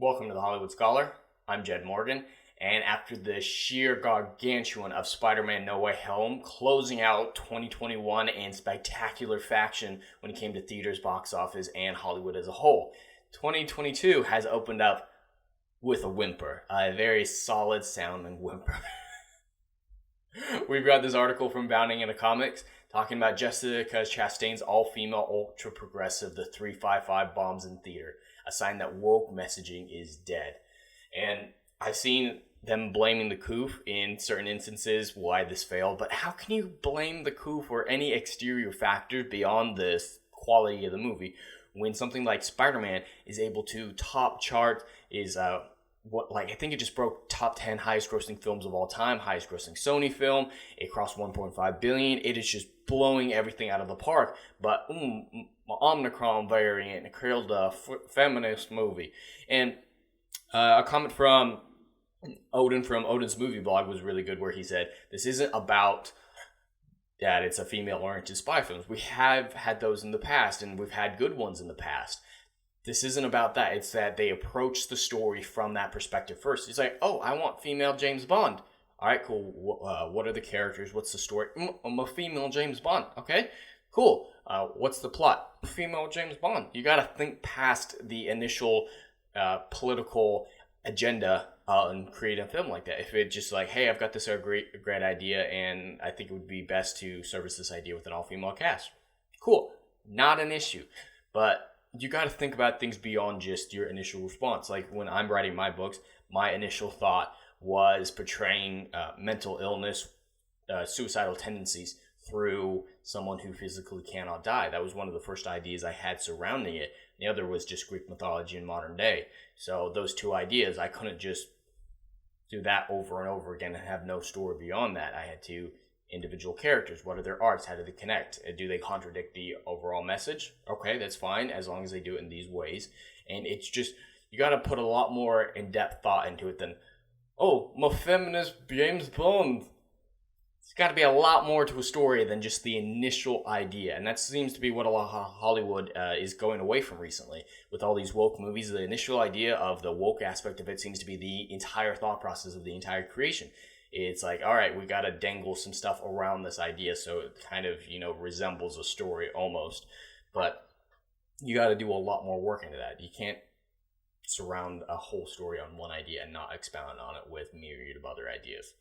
Welcome to the Hollywood Scholar. I'm Jed Morgan, and after the sheer gargantuan of Spider-Man No Way Home closing out 2021 in spectacular fashion when it came to theaters, box office, and Hollywood as a whole, 2022 has opened up with a whimper, a very solid sounding whimper. We've got this article from Bounding into Comics talking about Jessica Chastain's all-female ultra-progressive The 355 bombs in theater, a sign that woke messaging is dead. And I've seen them blaming the coup in certain instances why this failed, but how can you blame the coup for any exterior factors beyond the quality of the movie when something like Spider-Man is able to top chart, I think it just broke top 10 highest grossing films of all time, highest grossing Sony film. It crossed 1.5 billion. It is just blowing everything out of the park. But Omicron variant killed a feminist movie. And a comment from Odin from Odin's Movie Blog was really good, where he said, this isn't about that it's a female-oriented spy film. We have had those in the past, and we've had good ones in the past. This isn't about that. It's that they approach the story from that perspective first. It's like, oh, I want female James Bond. All right, cool. What are the characters? What's the story? I'm a female James Bond. Okay, cool. What's the plot? Female James Bond. You got to think past the initial political agenda and create a film like that. If it's just like, hey, I've got this great idea, and I think it would be best to service this idea with an all-female cast. Cool. Not an issue. But you got to think about things beyond just your initial response. Like when I'm writing my books, my initial thought was portraying mental illness, suicidal tendencies through someone who physically cannot die. That was one of the first ideas I had surrounding it. The other was just Greek mythology in modern day. So those two ideas, I couldn't just do that over and over again and have no story beyond that. I had to individual characters. What are their arcs? How do they connect? Do they contradict the overall message? Okay, that's fine, as long as they do it in these ways. And it's just, you got to put a lot more in-depth thought into it than, oh, my feminist James Bond. It's got to be a lot more to a story than just the initial idea. And that seems to be what a lot of Hollywood is going away from recently. With all these woke movies, the initial idea of the woke aspect of it seems to be the entire thought process of the entire creation. It's like, all right, we got to dangle some stuff around this idea so it kind of, resembles a story almost. But you got to do a lot more work into that. You can't surround a whole story on one idea and not expound on it with myriad of other ideas.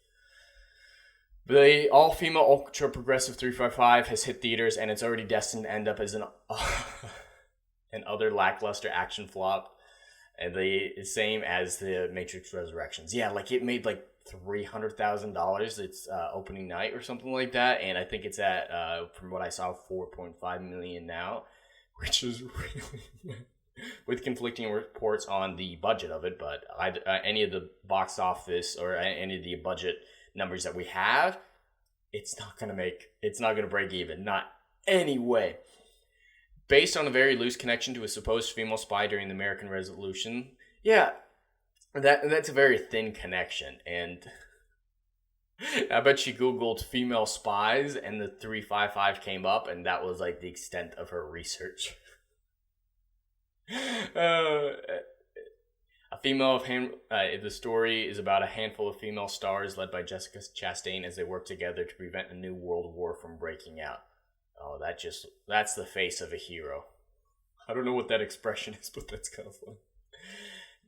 The all-female ultra-progressive 355 has hit theaters, and it's already destined to end up as an other lackluster action flop. And the same as the Matrix Resurrections. Yeah, like it made like $300,000 its opening night or something like that, and I think it's at from what I saw 4.5 million now, which is really with conflicting reports on the budget of it. But any of the box office or any of the budget numbers that we have, it's not gonna break even, not any way. Based on a very loose connection to a supposed female spy during the American Revolution, yeah. That's a very thin connection, and I bet she Googled female spies, and the 355 came up, and that was like the extent of her research. The story is about a handful of female stars led by Jessica Chastain as they work together to prevent a new world war from breaking out. Oh, that's the face of a hero. I don't know what that expression is, but that's kind of fun.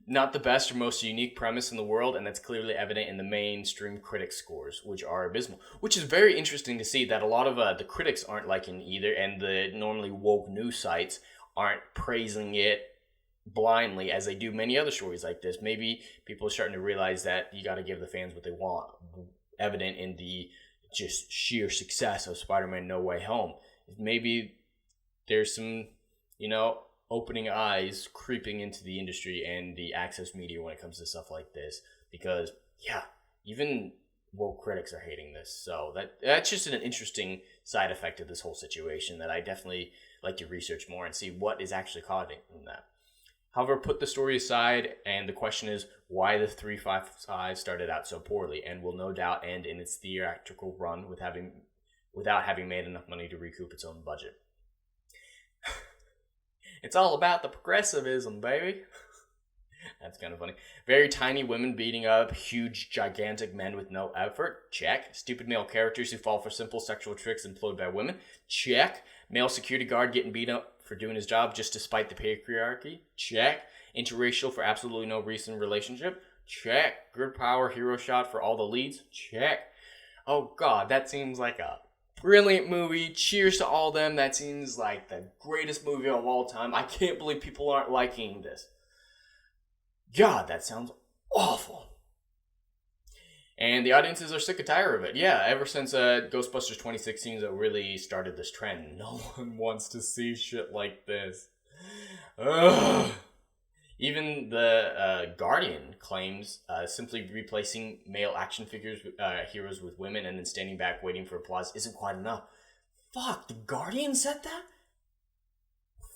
Not the best or most unique premise in the world, and that's clearly evident in the mainstream critic scores, which are abysmal. Which is very interesting to see that a lot of the critics aren't liking either, and the normally woke news sites aren't praising it blindly as they do many other stories like this. Maybe people are starting to realize that you got to give the fans what they want, evident in the just sheer success of Spider-Man No Way Home. Maybe there's some, opening eyes creeping into the industry and the access media when it comes to stuff like this, because even woke critics are hating this. So that's just an interesting side effect of this whole situation that I definitely like to research more and see what is actually causing that. However, put the story aside, and the question is why the 355 started out so poorly, and will no doubt end in its theatrical run without having made enough money to recoup its own budget. It's all about the progressivism, baby. That's kind of funny. Very tiny women beating up huge, gigantic men with no effort. Check. Stupid male characters who fall for simple sexual tricks employed by women. Check. Male security guard getting beat up for doing his job just despite the patriarchy. Check. Interracial for absolutely no reason relationship. Check. Good power hero shot for all the leads. Check. Oh god, that seems like a brilliant movie. Cheers to all them. That seems like the greatest movie of all time. I can't believe people aren't liking this. God, that sounds awful. And the audiences are sick and tired of it. Yeah, ever since Ghostbusters 2016 that really started this trend. No one wants to see shit like this. Ugh. Even the Guardian claims simply replacing male action figures heroes with women and then standing back waiting for applause isn't quite enough. Fuck, the Guardian said that?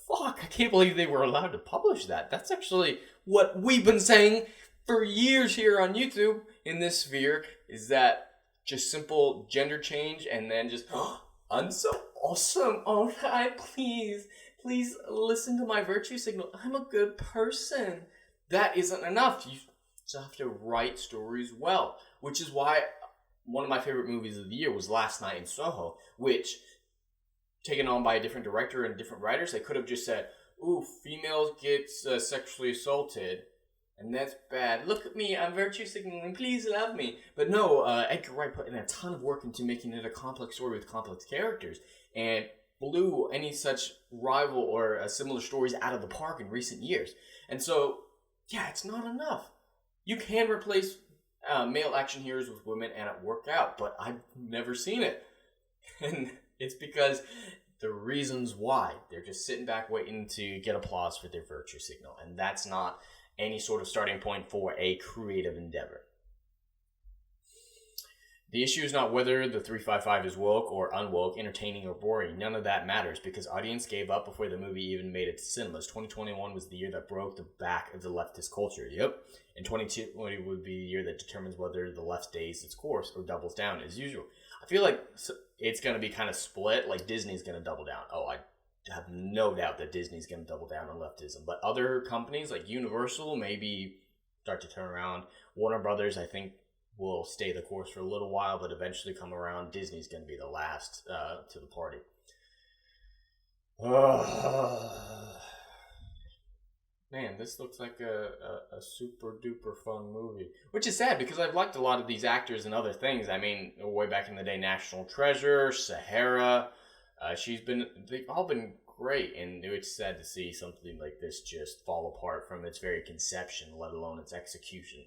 Fuck, I can't believe they were allowed to publish that. That's actually what we've been saying for years here on YouTube in this sphere, is that just simple gender change and then just, oh, I'm so awesome. Oh, please listen to my virtue signal. I'm a good person. That isn't enough. You just have to write stories well, which is why one of my favorite movies of the year was Last Night in Soho, which, taken on by a different director and different writers, they could have just said, ooh, females get sexually assaulted, and that's bad. Look at me, I'm virtue signaling, please love me. But no, Edgar Wright put in a ton of work into making it a complex story with complex characters, and blew any such rival or similar stories out of the park in recent years. And so, yeah, it's not enough. You can replace male action heroes with women and it worked out, but I've never seen it. And it's because the reasons why. They're just sitting back waiting to get applause for their virtue signal. And that's not any sort of starting point for a creative endeavor. The issue is not whether the 355 is woke or unwoke, entertaining or boring. None of that matters because audience gave up before the movie even made it to cinemas. 2021 was the year that broke the back of the leftist culture. Yep. And 2020 would be the year that determines whether the left stays its course or doubles down as usual. I feel like it's going to be kind of split, like Disney's going to double down. Oh, I have no doubt that Disney's going to double down on leftism. But other companies like Universal maybe start to turn around. Warner Brothers, I think, will stay the course for a little while, but eventually come around. Disney's going to be the last to the party. Man, this looks like a super duper fun movie. Which is sad because I've liked a lot of these actors and other things. I mean, way back in the day, National Treasure, Sahara. They've all been great, and it's sad to see something like this just fall apart from its very conception, let alone its execution.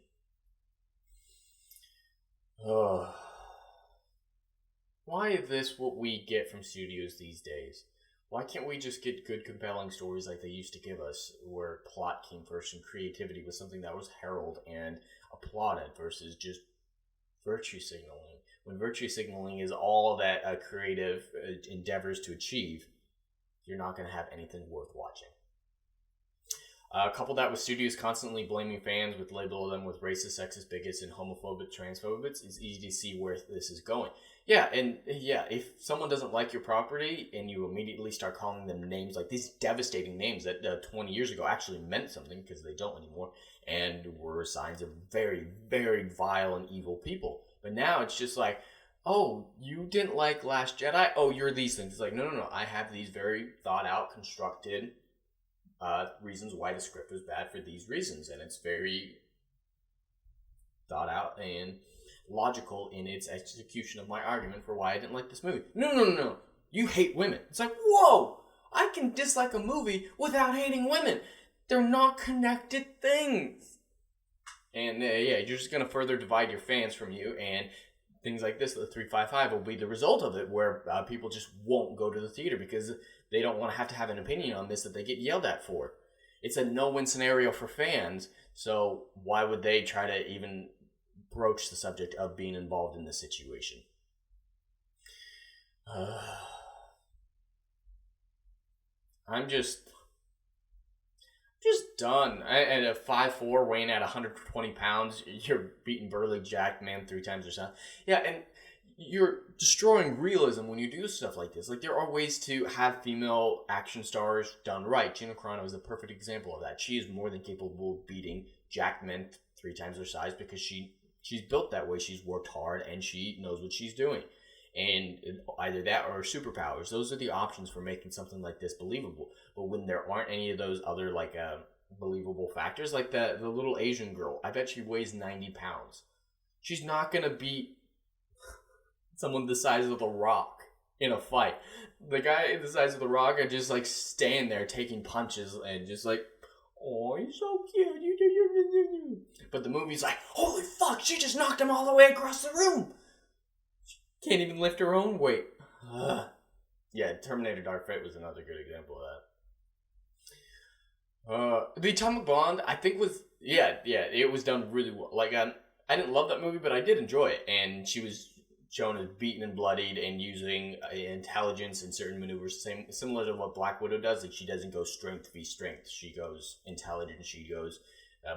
Why is this what we get from studios these days? Why can't we just get good, compelling stories like they used to give us, where plot came first and creativity was something that was heralded and applauded versus just virtue signaling? When virtue signaling is all that a creative endeavors to achieve, you're not going to have anything worth watching. Couple that with studios constantly blaming fans with labeling them with racist, sexist, bigots, and homophobic, transphobic, it's easy to see where this is going. Yeah, and yeah, if someone doesn't like your property and you immediately start calling them names like these devastating names that 20 years ago actually meant something because they don't anymore and were signs of very, very vile and evil people. But now it's just like, oh, you didn't like Last Jedi? Oh, you're these things. It's like, no, I have these very thought out, constructed reasons why the script was bad for these reasons, and it's very thought out and logical in its execution of my argument for why I didn't like this movie. No, you hate women. It's like, whoa, I can dislike a movie without hating women. They're not connected things. And yeah, you're just going to further divide your fans from you, and things like this, the 355, will be the result of it, where people just won't go to the theater because they don't want to have an opinion on this that they get yelled at for. It's a no-win scenario for fans, so why would they try to even broach the subject of being involved in this situation? I'm just done. At a 5'4", weighing at 120 pounds, you're beating burly jacked man 3 times or so. Yeah, and you're destroying realism when you do stuff like this. Like, there are ways to have female action stars done right. Gina Carano is a perfect example of that. She is more than capable of beating jacked men 3 times her size because she's built that way. She's worked hard and she knows what she's doing. And either that or superpowers. Those are the options for making something like this believable. But when there aren't any of those other like believable factors, like the little Asian girl, I bet she weighs 90 pounds. She's not gonna beat someone the size of The Rock in a fight. The guy the size of The Rock are just like staying there taking punches and just like, oh, he's so cute. But the movie's like, holy fuck, she just knocked him all the way across the room. Can't even lift her own weight. Yeah, Terminator Dark Fate was another good example of that. The Atomic Blonde, I think it was done really well. Like, I didn't love that movie, but I did enjoy it. And she was shown as beaten and bloodied and using intelligence in certain maneuvers, similar to what Black Widow does. Like, she doesn't go strength v strength. She goes intelligence. She goes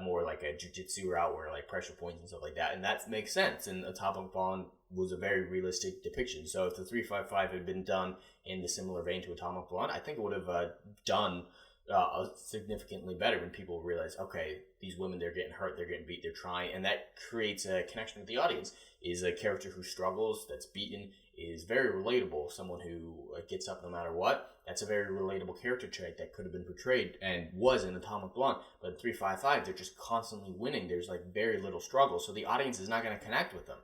more like a jujitsu route where like pressure points and stuff like that. And that makes sense. And Atomic Blonde was a very realistic depiction. So if the 355 had been done in the similar vein to Atomic Blonde, I think it would have done significantly better when people realize, okay, these women, they're getting hurt, they're getting beat, they're trying, and that creates a connection with the audience. Is a character who struggles, that's beaten, is very relatable. Someone who gets up no matter what, that's a very relatable character trait that could have been portrayed and was in Atomic Blonde. But in 355, they're just constantly winning. There's like very little struggle, so the audience is not going to connect with them.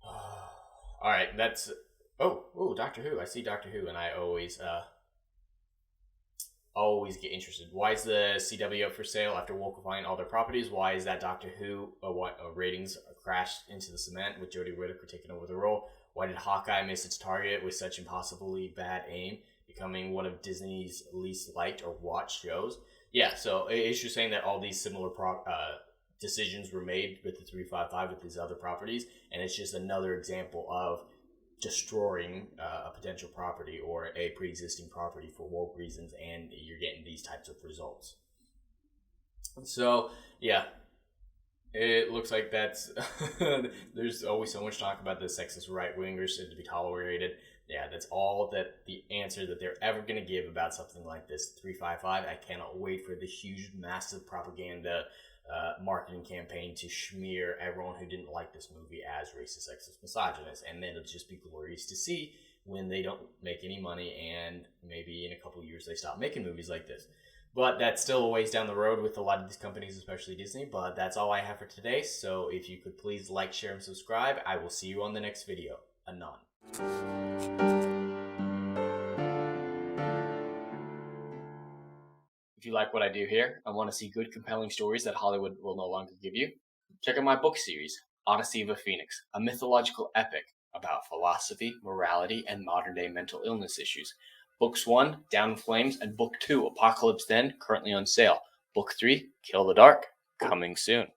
All right, that's Doctor Who. I see Doctor Who, and I always get interested. Why is the CW up for sale after wolfifying all their properties? Why is that Doctor Who ratings crashed into the cement with Jodie Whittaker taking over the role? Why did Hawkeye miss its target with such impossibly bad aim, becoming one of Disney's least liked or watched shows? Yeah, so it's just saying that all these similar decisions were made with the 355 with these other properties, and it's just another example of destroying a potential property or a pre-existing property for woke reasons, and you're getting these types of results. So yeah, it looks like that's there's always so much talk about the sexist right-wingers to be tolerated. Yeah, that's all that the answer that they're ever going to give about something like this 355. I cannot wait for the huge massive propaganda marketing campaign to smear everyone who didn't like this movie as racist, sexist, misogynist, and then it'll just be glorious to see when they don't make any money and maybe in a couple of years they stop making movies like this. But that's still a ways down the road with a lot of these companies, especially Disney. But that's all I have for today. So if you could please like, share, and subscribe, I will see you on the next video. Anon. If you like what I do here and want to see good, compelling stories that Hollywood will no longer give you, check out my book series, Odyssey of a Phoenix, a mythological epic about philosophy, morality, and modern-day mental illness issues. Books 1, Down in Flames, and Book 2, Apocalypse Then, currently on sale. Book 3, Kill the Dark, coming soon.